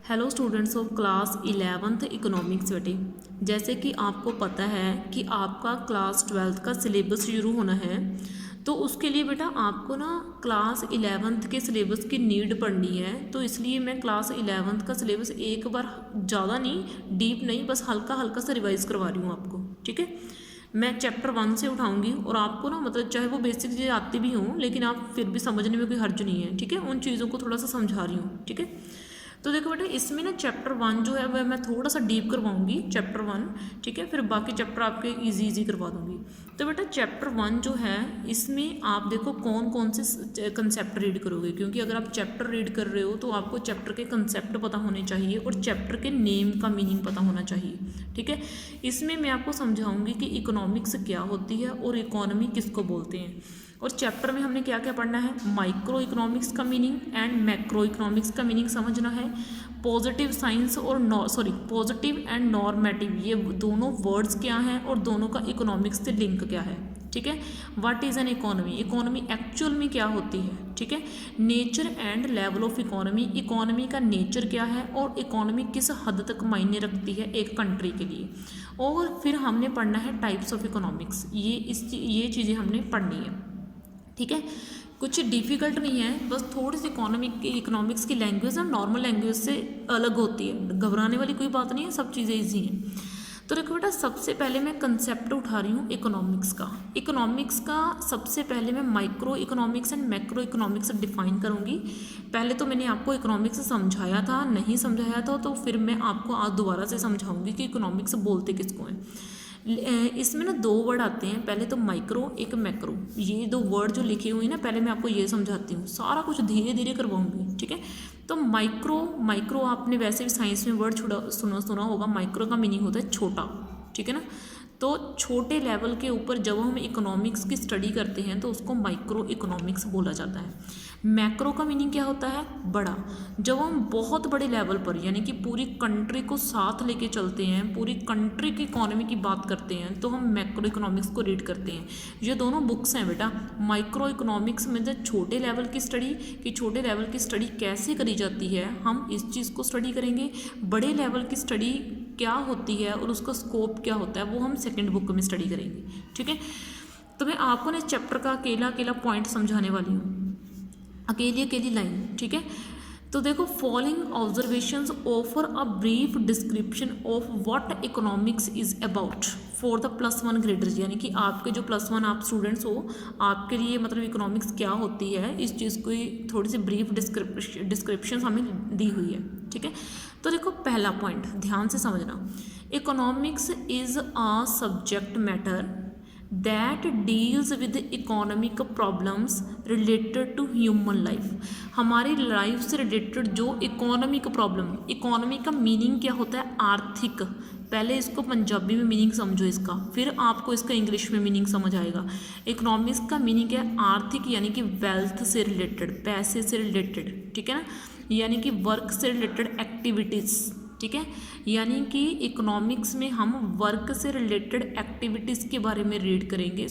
Hello students of class 11th economics. बेटे जैसे कि आपको पता है कि आपका क्लास 12th का सिलेबस शुरू होना है, तो उसके लिए बेटा आपको ना क्लास 11th के सिलेबस की नीड पड़नी है। तो इसलिए मैं क्लास 11th का सिलेबस एक बार ज़्यादा नहीं, डीप नहीं, बस हल्का हल्का सा रिवाइज करवा रही हूँ आपको। ठीक है, मैं चैप्टर 1 से उठाऊंगी और आपको ना मतलब चाहे वो बेसिक चीज़ें आती भी हों लेकिन आप फिर भी समझने में कोई हर्ज नहीं है। ठीक है, उन चीज़ों को थोड़ा सा समझा रही हूँ। ठीक है, तो देखो बेटा इसमें ना चैप्टर 1 जो है वह मैं थोड़ा सा डीप करवाऊंगी, चैप्टर 1। ठीक है, फिर बाकी चैप्टर आपके इजी करवा दूंगी। तो बेटा चैप्टर 1 जो है इसमें आप देखो कौन कौन से कंसेप्ट रीड करोगे, क्योंकि अगर आप चैप्टर रीड कर रहे हो तो आपको चैप्टर के कंसेप्ट पता होने चाहिए और चैप्टर के नेम का मीनिंग पता होना चाहिए। ठीक है, इसमें मैं आपको समझाऊंगी कि इकोनॉमिक्स क्या होती है और इकोनॉमी किसको बोलते हैं। और चैप्टर में हमने क्या क्या पढ़ना है, माइक्रो इकोनॉमिक्स का मीनिंग एंड मैक्रो इकोनॉमिक्स का मीनिंग समझना है। पॉजिटिव साइंस और पॉजिटिव एंड नॉर्मेटिव, ये दोनों वर्ड्स क्या हैं और दोनों का इकोनॉमिक्स से लिंक क्या है। ठीक है, what is an economy, economy actual में क्या होती है। ठीक है, nature and level of economy, economy का नेचर क्या है और इकोनॉमी किस हद तक मायने रखती है एक कंट्री के लिए। और फिर हमने पढ़ना है टाइप्स ऑफ इकोनॉमिक्स, ये चीज़ें हमने पढ़नी है। ठीक है, कुछ डिफ़िकल्ट नहीं है, बस थोड़ी सी इकोनॉमिक्स की लैंग्वेज ना नॉर्मल लैंग्वेज से अलग होती है, घबराने वाली कोई बात नहीं है, सब चीज़ें इजी हैं। तो देखो बेटा सबसे पहले मैं कंसेप्ट उठा रही हूँ इकोनॉमिक्स का। इकोनॉमिक्स का सबसे पहले मैं micro economics and macro economics define करूँगी। पहले तो मैंने आपको इकोनॉमिक्स समझाया था, नहीं समझाया था तो फिर मैं आपको आज दोबारा से समझाऊंगी कि इकोनॉमिक्स बोलते किसको हैं। इसमें ना दो वर्ड आते हैं, पहले तो माइक्रो एक मैक्रो। ये दो वर्ड जो लिखे हुए हैं ना, पहले मैं आपको ये समझाती हूँ, सारा कुछ धीरे धीरे करवाऊंगी। ठीक है, तो माइक्रो आपने वैसे भी साइंस में वर्ड सुना होगा, माइक्रो का मीनिंग होता है छोटा। ठीक है ना, तो छोटे लेवल के ऊपर जब हम इकोनॉमिक्स की स्टडी करते हैं तो उसको माइक्रो इकोनॉमिक्स बोला जाता है। मैक्रो का मीनिंग क्या होता है, बड़ा। जब हम बहुत बड़े लेवल पर यानी कि पूरी कंट्री को साथ लेके चलते हैं, पूरी कंट्री की इकोनॉमी की बात करते हैं, तो हम मैक्रो इकोनॉमिक्स को रीड करते हैं। ये दोनों बुक्स हैं बेटा। माइक्रो इकोनॉमिक्स में छोटे लेवल की स्टडी, कि छोटे लेवल की स्टडी कैसे करी जाती है, हम इस चीज़ को स्टडी करेंगे। बड़े लेवल की स्टडी क्या होती है और उसका स्कोप क्या होता है वो हम सेकंड बुक में स्टडी करेंगे। ठीक है, तो मैं आपको ना इस चैप्टर का अकेला पॉइंट समझाने वाली हूँ, अकेली लाइन। ठीक है, तो देखो following observations offer a brief description of what economics is about for the +1 graders, यानी कि आपके जो +1 आप स्टूडेंट्स हो, आपके लिए मतलब इकोनॉमिक्स क्या होती है इस चीज़ को थोड़ी सी ब्रीफ डिस्क्रिप्शन हमें दी हुई है। ठीक है, तो देखो पहला पॉइंट ध्यान से समझना, economics is a subject matter that deals with economic problems related to human life. हमारी लाइफ से रिलेटेड जो इकोनॉमिक प्रॉब्लम, इकोनॉमी का मीनिंग क्या होता है, आर्थिक। पहले इसको पंजाबी में मीनिंग समझो इसका, फिर आपको इसका इंग्लिश में मीनिंग समझ आएगा। इकोनॉमिक्स का मीनिंग क्या है, आर्थिक, यानी कि वेल्थ से रिलेटेड, पैसे से रिलेटेड। ठीक है ना, यानी कि वर्क से रिलेटेड एक्टिविटीज़। ठीक है, यानी कि इकोनॉमिक्स में हम वर्क से रिलेटेड एक्टिविटीज़ के बारे में रीड करेंगे,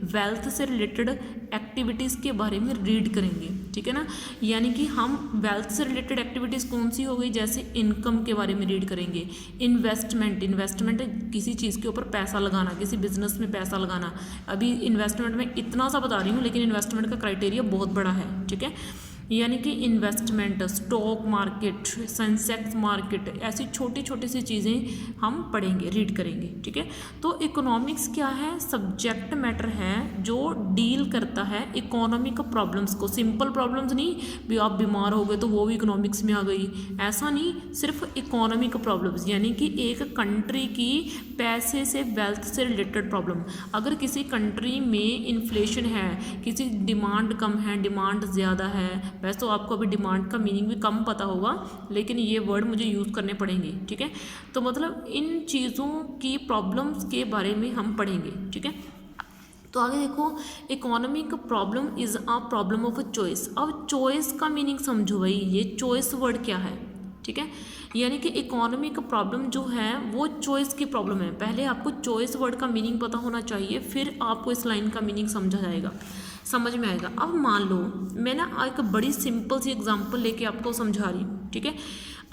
वेल्थ से रिलेटेड एक्टिविटीज़ के बारे में रीड करेंगे। ठीक है ना, यानी कि हम वेल्थ से रिलेटेड एक्टिविटीज़ कौन सी हो गई, जैसे इनकम के बारे में रीड करेंगे। इन्वेस्टमेंट किसी चीज़ के ऊपर पैसा लगाना, किसी बिजनेस में पैसा लगाना। अभी इन्वेस्टमेंट में इतना सा बता रही हूँ, लेकिन इन्वेस्टमेंट का क्राइटेरिया बहुत बड़ा है। ठीक है, यानी कि investment, stock market, Sensex market, ऐसी छोटी छोटी सी चीज़ें हम पढ़ेंगे, रीड करेंगे। ठीक है, तो इकोनॉमिक्स क्या है, सब्जेक्ट मैटर है जो डील करता है इकोनॉमिक प्रॉब्लम्स को। सिंपल प्रॉब्लम्स नहीं भी आप बीमार हो गए तो वो भी इकोनॉमिक्स में आ गई, ऐसा नहीं, सिर्फ इकोनॉमिक प्रॉब्लम्स, यानी कि एक कंट्री की पैसे से वेल्थ से रिलेटेड प्रॉब्लम। अगर किसी कंट्री में इन्फ्लेशन है, किसी डिमांड कम है, डिमांड ज़्यादा है, वैसे तो आपको अभी डिमांड का मीनिंग भी कम पता होगा, लेकिन ये वर्ड मुझे यूज़ करने पड़ेंगे। ठीक है, तो मतलब इन चीज़ों की प्रॉब्लम्स के बारे में हम पढ़ेंगे। ठीक है, तो आगे देखो, economic problem is a problem of a choice. अब चॉइस का मीनिंग समझो भाई, ये चॉइस वर्ड क्या है। ठीक है, यानी कि इकोनॉमिक प्रॉब्लम जो है वो चॉइस की प्रॉब्लम है। पहले आपको चॉइस वर्ड का मीनिंग पता होना चाहिए, फिर आपको इस लाइन का मीनिंग समझा जाएगा, समझ में आएगा। अब मान लो मैं ना एक बड़ी सिंपल सी एग्जांपल लेके आपको समझा रही हूँ। ठीक है,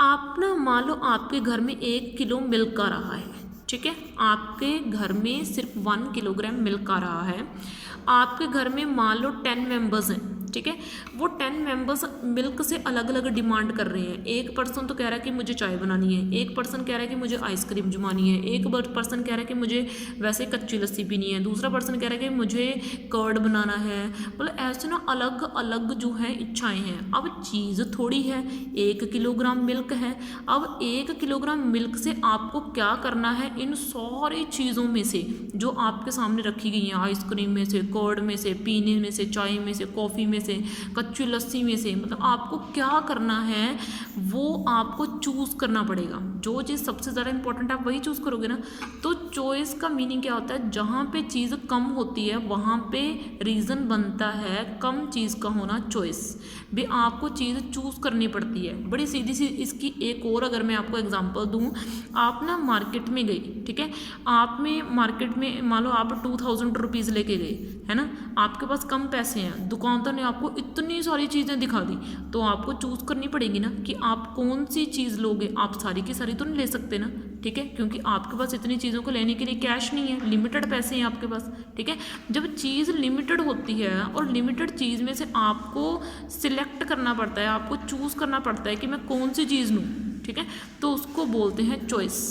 आप ना मान लो आपके घर में 1 किलो मिल्क आ रहा है, ठीक है, आपके घर में सिर्फ 1 किलोग्राम मिल्क आ रहा है। आपके घर में मान लो 10 मेंबर्स हैं, ठीक है, वो 10 मेंबर्स मिल्क से अलग अलग डिमांड कर रहे हैं। एक पर्सन तो कह रहा है कि मुझे चाय बनानी है, एक पर्सन कह रहा है कि मुझे आइसक्रीम जमानी है, एक पर्सन कह रहा है कि मुझे वैसे कच्ची लस्सी पीनी है, दूसरा पर्सन कह रहा है कि मुझे कर्ड बनाना है। मतलब ऐसे ना अलग अलग जो है इच्छाएं हैं। अब चीज़ थोड़ी है, 1 किलोग्राम मिल्क है। अब 1 किलोग्राम मिल्क से आपको क्या करना है, इन सारी चीज़ों में से जो आपके सामने रखी गई हैं, आइसक्रीम में से, कर्ड में से, पीने में से, चाय में से, कॉफ़ी में से, कच्ची लस्सी में से, मतलब आपको क्या करना है वो आपको चूज़ करना पड़ेगा। जो चीज़ सबसे ज़्यादा इंपॉर्टेंट आप वही चूज़ करोगे ना। तो चॉइस का मीनिंग क्या होता है, जहाँ पे चीज़ कम होती है वहाँ पे रीज़न बनता है कम चीज़ का होना चॉइस। भी आपको चीज़ चूज़ करनी पड़ती है। बड़ी सीधी सी इसकी एक और अगर मैं आपको एग्जांपल दूँ, आप ना मार्केट में गई, ठीक है, आप में मार्केट में मान लो आप 2000 रुपीज़ लेके गए, है ना, आपके पास कम पैसे हैं, दुकानदार ने आपको इतनी सारी चीज़ें दिखा दी, तो आपको चूज़ करनी पड़ेगी ना कि आप कौन सी चीज़ लोगे। आप सारी की सारी तो नहीं ले सकते ना, ठीक है, क्योंकि आपके पास इतनी चीज़ों को लेने के लिए कैश नहीं है, लिमिटेड पैसे हैं आपके पास, ठीक है। जब चीज़ लिमिटेड होती है और लिमिटेड चीज़ में से आपको सिलेक्ट करना पड़ता है, आपको चूज़ करना पड़ता है कि मैं कौन सी चीज़ लूँ, ठीक है, तो उसको बोलते हैं चॉइस।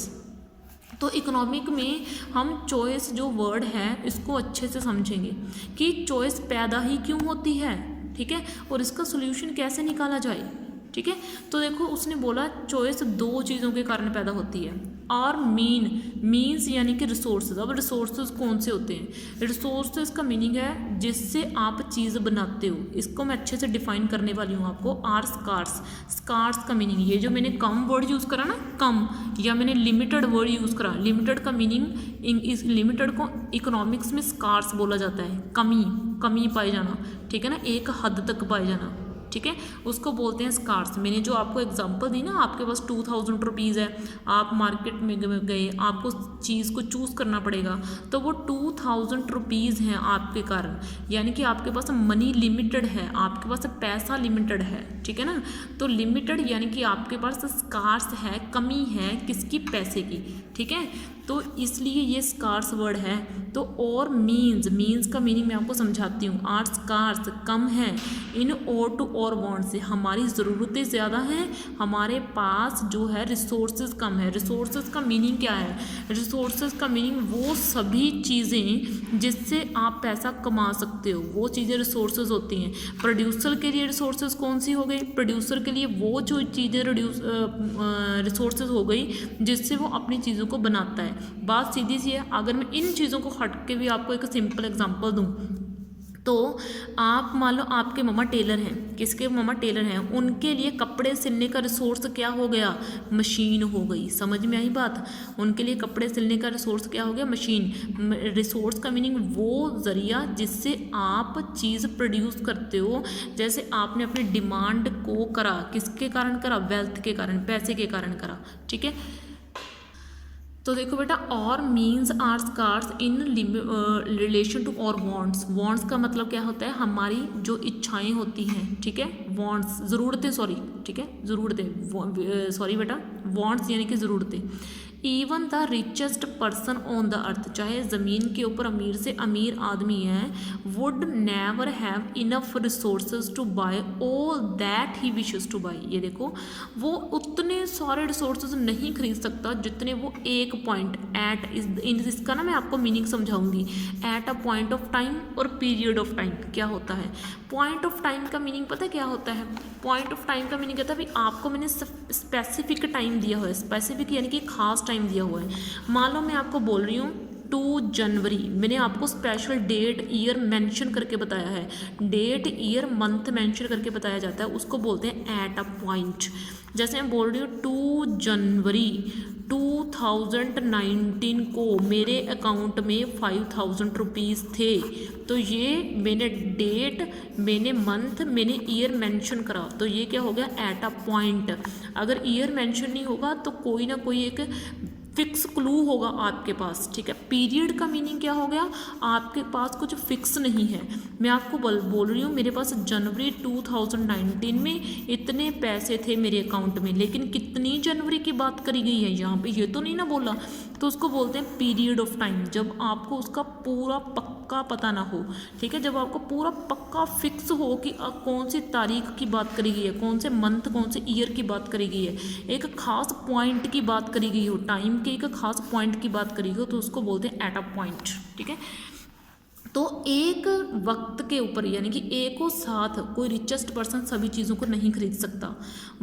तो इकोनॉमिक में हम चॉइस जो वर्ड है इसको अच्छे से समझेंगे कि चॉइस पैदा ही क्यों होती है, ठीक है, और इसका सोल्यूशन कैसे निकाला जाए, ठीक है। तो देखो उसने बोला चॉइस 2 चीज़ों के कारण पैदा होती है, और मीन्स यानी कि रिसोर्सेज। अब रिसोर्सेज कौन से होते हैं, रिसोर्सेज का मीनिंग है जिससे आप चीज़ बनाते हो। इसको मैं अच्छे से डिफाइन करने वाली हूँ आपको। आर स्कार्स का मीनिंग, ये जो मैंने कम वर्ड यूज़ करा ना, कम, या मैंने लिमिटेड वर्ड यूज़ करा, लिमिटेड का मीनिंग इस लिमिटेड को इकोनॉमिक्स में स्कार्स बोला जाता है, कमी पाए जाना, ठीक है ना, एक हद तक पाए जाना, ठीक है, उसको बोलते हैं स्कार्स। मैंने जो आपको एग्जांपल दी ना, आपके पास 2000 रुपीज़ है, आप मार्केट में गए, आपको चीज़ को चूज़ करना पड़ेगा, तो वो 2000 रुपीज़ हैं आपके कारण, यानी कि आपके पास मनी लिमिटेड है, आपके पास पैसा लिमिटेड है, ठीक है ना। तो लिमिटेड यानी कि आपके पास स्कार्स है, कमी है किसकी, पैसे की, ठीक है। तो इसलिए ये स्कार्स वर्ड है। तो और मीन्स का मीनिंग मैं आपको समझाती हूँ। आर स्कार्स कम है, इन और टू और वांट से, हमारी ज़रूरतें ज़्यादा हैं, हमारे पास जो है रिसोर्सेज कम है। रिसोर्सेज का मीनिंग क्या है, रिसोर्सेज का मीनिंग वो सभी चीज़ें जिससे आप पैसा कमा सकते हो, वो चीज़ें रिसोर्सेज होती हैं। प्रोड्यूसर के लिए रिसोर्सेज कौन सी हो गई, प्रोड्यूसर के लिए वो जो चीज़ें रिसोर्सेज हो गई जिससे वो अपनी चीज़ों को बनाता है। बात सीधी सी है। अगर मैं इन चीज़ों को हट के भी आपको एक सिंपल एग्जांपल दूं, तो आप मान लो आपके मम्मा टेलर हैं, किसके मम्मा टेलर हैं, उनके लिए कपड़े सिलने का रिसोर्स क्या हो गया, मशीन हो गई। समझ में आई बात, उनके लिए कपड़े सिलने का रिसोर्स क्या हो गया, मशीन। रिसोर्स का मीनिंग वो ज़रिया जिससे आप चीज़ प्रोड्यूस करते हो। जैसे आपने अपनी डिमांड को करा, किसके कारण करा, वेल्थ के कारण, पैसे के कारण करा, ठीक है। तो देखो बेटा, our means are scarce in relation to our wants. Wants का मतलब क्या होता है, हमारी जो इच्छाएं होती हैं, ठीक है, वांट्स ज़रूरतें, सॉरी, ठीक है, ज़रूरतें, सॉरी बेटा, वांट्स यानी कि ज़रूरतें। Even the richest person on the earth, चाहे ज़मीन के ऊपर अमीर से अमीर आदमी है, would never have enough resources to buy all that he wishes to buy. ये देखो, वो उतने सारे रिसोर्सेज नहीं खरीद सकता जितने वो एक पॉइंट एट इसका ना मैं आपको मीनिंग समझाऊंगी। At a point of time और पीरियड ऑफ टाइम क्या होता है। पॉइंट ऑफ टाइम का मीनिंग पता है क्या होता है, पॉइंट ऑफ टाइम का मीनिंग कहता है भाई आपको मैंने स्पेसिफिक टाइम दिया हुआ है, स्पेसिफिक यानी कि खास टाइम दिया हुआ है। मान लो मैं आपको बोल रही हूँ 2 जनवरी, मैंने आपको स्पेशल डेट ईयर मेंशन करके बताया है। डेट ईयर मंथ मेंशन करके बताया जाता है, उसको बोलते हैं एट अ पॉइंट। जैसे मैं बोल रही हूँ 2 जनवरी 2019 को मेरे अकाउंट में 5000 रुपीज़ थे, तो ये मैंने डेट, मैंने मंथ, मैंने ईयर मेंशन करा, तो ये क्या हो गया, एट अ पॉइंट। अगर ईयर मेंशन नहीं होगा तो कोई ना कोई एक फिक्स क्लू होगा आपके पास, ठीक है। पीरियड का मीनिंग क्या हो गया, आपके पास कुछ फिक्स नहीं है। मैं आपको बोल रही हूँ मेरे पास जनवरी 2019 में इतने पैसे थे मेरे अकाउंट में, लेकिन कितनी जनवरी की बात करी गई है यहाँ पे, ये तो नहीं ना बोला, तो उसको बोलते हैं पीरियड ऑफ टाइम। जब आपको उसका पूरा पक्का पता ना हो, ठीक है, जब आपको पूरा पक्का फिक्स हो कि कौन सी तारीख की बात करी गई है, कौन से मंथ कौन से ईयर की बात करी गई है, एक खास पॉइंट की बात करी गई हो, टाइम के एक खास पॉइंट की बात करी हो, तो उसको बोलते हैं एट अ पॉइंट, ठीक है। तो एक वक्त के ऊपर यानी कि एक साथ कोई रिचेस्ट पर्सन सभी चीज़ों को नहीं खरीद सकता।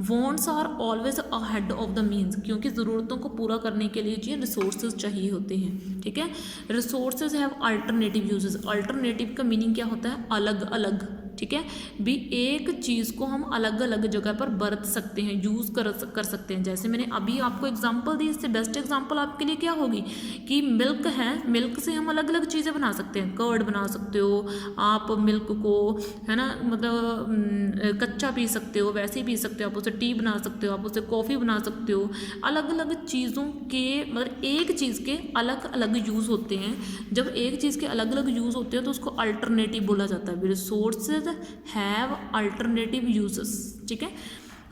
Wants are always ahead of the means, क्योंकि ज़रूरतों को पूरा करने के लिए जी रिसोर्सेज चाहिए होते हैं, ठीक है। Resources have alternative uses. Alternative का मीनिंग क्या होता है, अलग अलग, ठीक है। भी एक चीज़ को हम अलग अलग जगह पर बरत सकते हैं, यूज़ कर सकते हैं। जैसे मैंने अभी आपको एग्जांपल दी, इससे बेस्ट एग्जांपल आपके लिए क्या होगी कि मिल्क है, मिल्क से हम अलग अलग चीज़ें बना सकते हैं, कर्ड बना सकते हो आप, मिल्क को, है ना, मतलब कच्चा पी सकते हो, वैसे ही पी सकते हो आप, उसे टी बना सकते हो आप, उसे कॉफ़ी बना सकते हो। अलग अलग चीज़ों के मतलब एक चीज़ के अलग अलग यूज़ होते हैं। जब एक चीज़ के अलग अलग यूज़ होते हैं तो उसको अल्टरनेटिव बोला जाता है। रिसोर्सेज हैव अल्टरनेटिव यूजेस, ठीक है।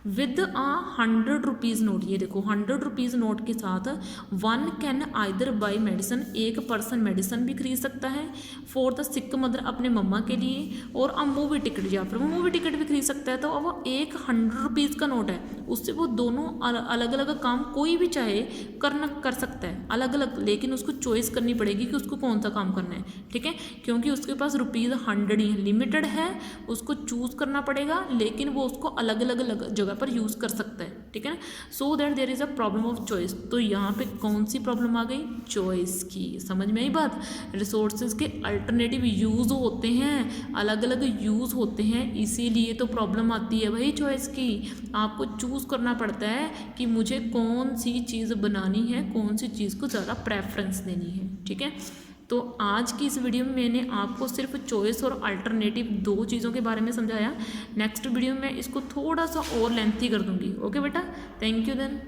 विद आ 100 रुपीज़ नोट, ये देखो 100 रुपीज़ नोट के साथ one can either buy medicine, एक पर्सन मेडिसन भी खरीद सकता है, फॉर द सिक मदर, अपने मम्मा के लिए, और अ मूवी टिकट, या फिर वो मूवी टिकट भी खरीद सकता है। तो अब वो एक 100 रुपीज़ का नोट है, उससे वो दोनों अलग अलग काम कोई भी चाहे कर सकता है अलग अलग, लेकिन उसको चॉइस करनी पड़ेगी कि उसको कौन सा काम करना है, ठीक है, क्योंकि उसके पास रुपीज़ 100 ही लिमिटेड है, उसको चूज़ करना पड़ेगा, लेकिन वो उसको अलग अलग जगह पर यूज़ कर सकता है, ठीक है ना। So that there is a problem of choice. तो यहाँ पे कौन सी प्रॉब्लम आ गई, चॉइस की। समझ में आई बात। रिसोर्सेज के अल्टरनेटिव यूज़ होते हैं, अलग अलग यूज़ होते हैं, इसीलिए तो प्रॉब्लम आती है भाई चॉइस की। आपको चूज़ करना पड़ता है कि मुझे कौन सी चीज़ बनानी है, कौन सी चीज़ को ज़्यादा प्रेफरेंस देनी है, ठीक है। तो आज की इस वीडियो में मैंने आपको सिर्फ चॉइस और अल्टरनेटिव दो चीज़ों के बारे में समझाया। नेक्स्ट वीडियो में इसको थोड़ा सा और लेंथी कर दूंगी। ओके बेटा, थैंक यू देन।